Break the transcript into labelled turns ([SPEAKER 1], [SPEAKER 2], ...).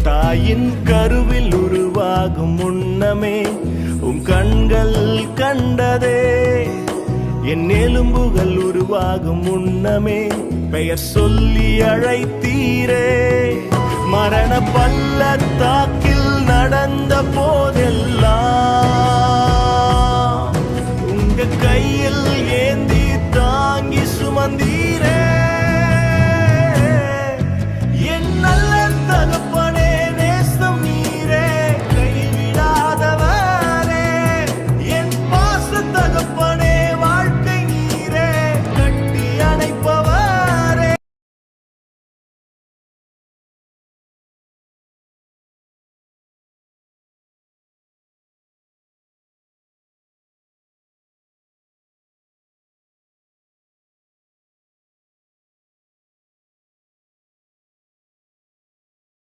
[SPEAKER 1] தாயின் கருவில் உருவாகும் முன்னமே கண்கள் கண்டதே. என் எலும்புகள் உருவாகும் முன்னமே பெயர் சொல்லி அழைத்தீரே. மரண பள்ளத்தாக்கில் நடந்த போதெல்லாம்